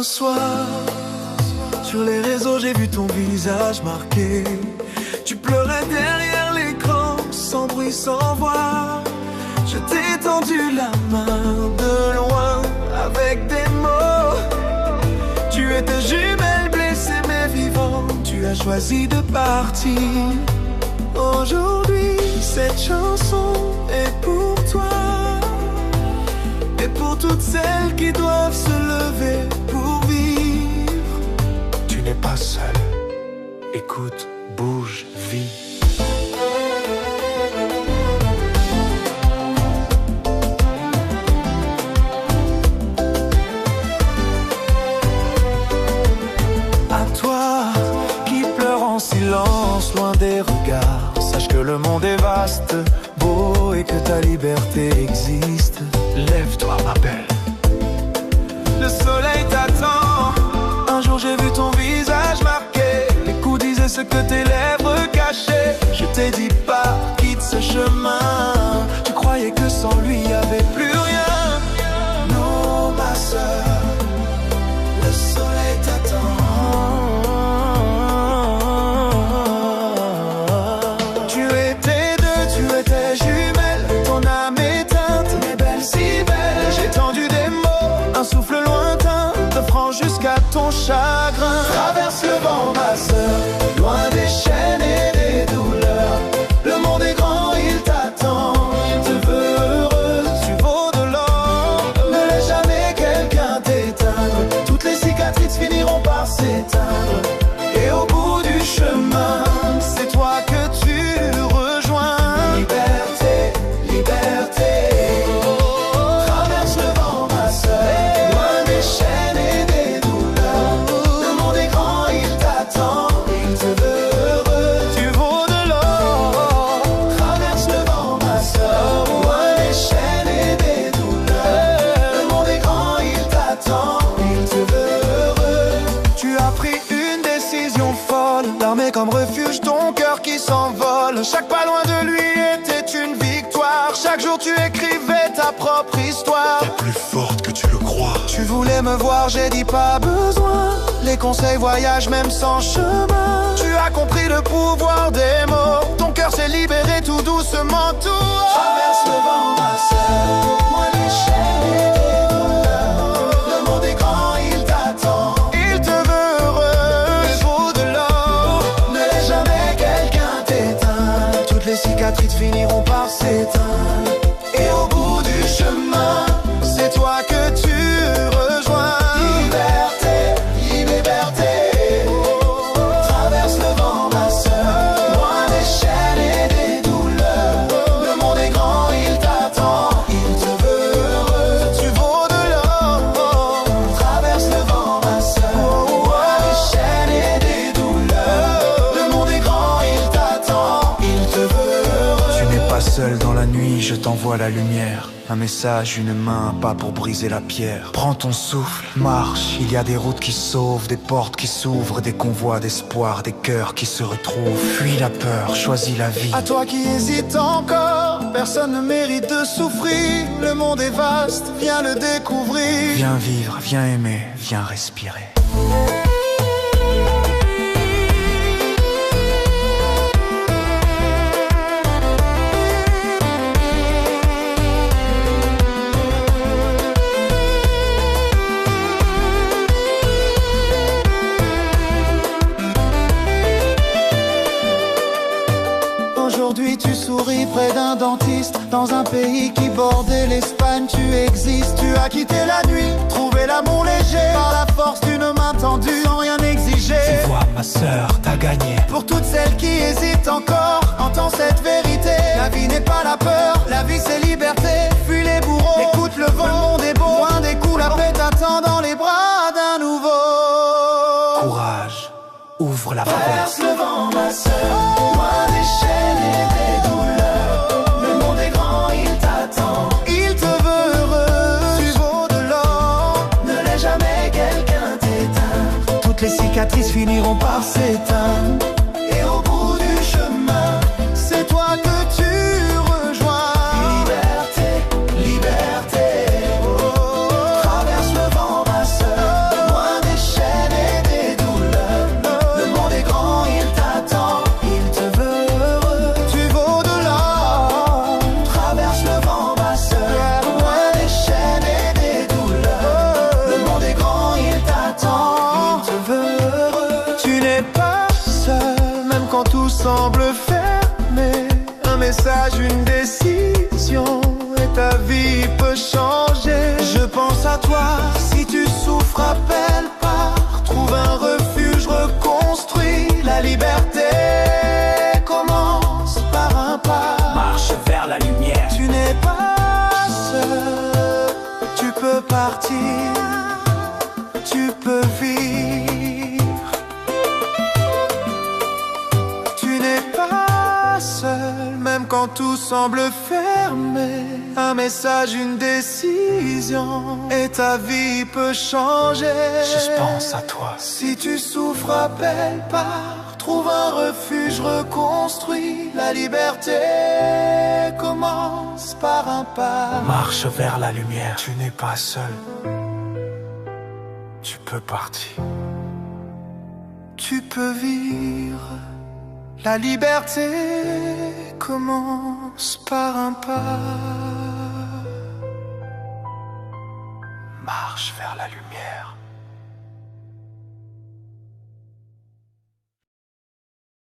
Un soir, sur les réseaux, j'ai vu ton visage marqué. Tu pleurais derrière l'écran, sans bruit, sans voix. Je t'ai tendu la main de loin, avec des mots. Tu étais jumelle blessée mais vivante. Tu as choisi de partir. Aujourd'hui, cette chanson est pour toi. Et pour toutes celles qui doivent se lever pour vivre. Tu n'es pas seul. Écoute, bouge, vis. À toi qui pleure en silence, loin des regards. Sache que le monde est vaste, beau et que ta liberté existe. Lève-toi, ma belle. Le soleil t'attend. Un jour j'ai vu ton visage marqué. Les coups disaient ce que tes lèvres cachaient. Je t'ai dit pas, quitte ce chemin. Tu croyais que sans lui y avait plus rien. Non, ma sœur, le soleil t'attend. Tu étais deux, tu étais jumelle. Ton âme éteinte, mais belle, si belle. J'ai tendu des mots, un souffle lointain, t'offrant jusqu'à ton chagrin. Traverse le vent, ma sœur, loin des chaînes et des douleurs. Le monde est grand, il t'attend, il te veut heureuse. Tu vaux de l'or, ne laisse jamais quelqu'un t'éteindre. Toutes les cicatrices finiront par s'éteindre. Et au bout du chemin, c'est toi que tu rejoins. Liberté, liberté. Traverse le vent, ma sœur, loin des chaînes et des douleurs. Le monde est grand, il t'attend, il te veut heureux. Tu vaux de l'or. Traverse le vent, ma sœur, loin des chaînes et des douleurs. Le monde est grand, il t'attend, il te veut heureux. Tu as pris une décision folle, l'armée comme refuge, ton cœur qui s'envole. Chaque pas loin de lui était une victoire. Chaque jour tu écrivais ta propre histoire. T'es plus forte que tu le crois. Tu voulais me voir, j'ai dit pas besoin. Les conseils voyagent même sans chemin. Tu as compris le pouvoir des mots. Ton cœur s'est libéré tout doucement, tout. Traverse le vent, ma sœur, moi les chaînes et les douleurs. Le monde est grand, il t'attend, il te veut heureux. Il vaut de l'or, ne laisse jamais quelqu'un t'éteindre. Toutes les cicatrices finiront par s'éteindre. Et au bout du chemin, c'est toi que tu rejoins. Liberté, liberté. Traverse le vent, ma sœur, loin des chaînes et des douleurs. Le monde est grand, il t'attend, il te veut heureux. Tu vaux de l'or. Traverse le vent, ma sœur, loin des chaînes et des douleurs. Le monde est grand, il t'attend, il te veut heureux. Tu n'es pas seul dans la nuit, je t'envoie la lumière. Un message, une main, un pas pour briser la pierre. Prends ton souffle, marche, il y a des routes qui sauvent, des portes qui s'ouvrent, des convois d'espoir, des cœurs qui se retrouvent. Fuis la peur, choisis la vie. À toi qui hésites encore, personne ne mérite de souffrir. Le monde est vaste, viens le découvrir. Viens vivre, viens aimer, viens respirer. Aujourd'hui tu souris près d'un dentiste. Dans un pays qui bordait l'Espagne, tu existes. Tu as quitté la nuit, trouvé l'amour léger. Par la force d'une main tendue, sans rien exiger. Tu vois ma sœur, t'as gagné. Pour toutes celles qui hésitent encore, entends cette vérité. La vie n'est pas la peur, la vie c'est liberté. Fuis les bourreaux, écoute le vent, le monde est beau. Loin des coups, la paix t'attend dans les bras d'un nouveau. Courage, ouvre la porte. Traverse le vent, ma sœur, loin des chaînes et des douleurs. Le monde est grand, il t'attend, il te veut heureux. Tu vaux de l'or, ne laisse jamais quelqu'un t'éteindre. Toutes les cicatrices finiront par s'éteindre. Et au bout du chemin, c'est toi que tu rejoins. Liberté, liberté. Traverse le vent, ma sœur, loin quand tout semble fermé. Un message, une décision, et ta vie peut changer. Je pense à toi, si tu souffres, appelle, pars. Trouve un refuge, reconstruis. La liberté commence par un pas. Marche vers la lumière. Tu n'es pas seul, tu peux partir, tu peux vivre. Tu n'es pas seul, même quand tout semble fermé. Un message, une décision, et ta vie peut changer. Je pense à toi. Si tu souffres, appelle, pars. Trouve un refuge, reconstruis. La liberté commence par un pas. Marche vers la lumière. Tu n'es pas seul, tu peux partir, tu peux vivre. La liberté commence par un pas. Marche vers la lumière.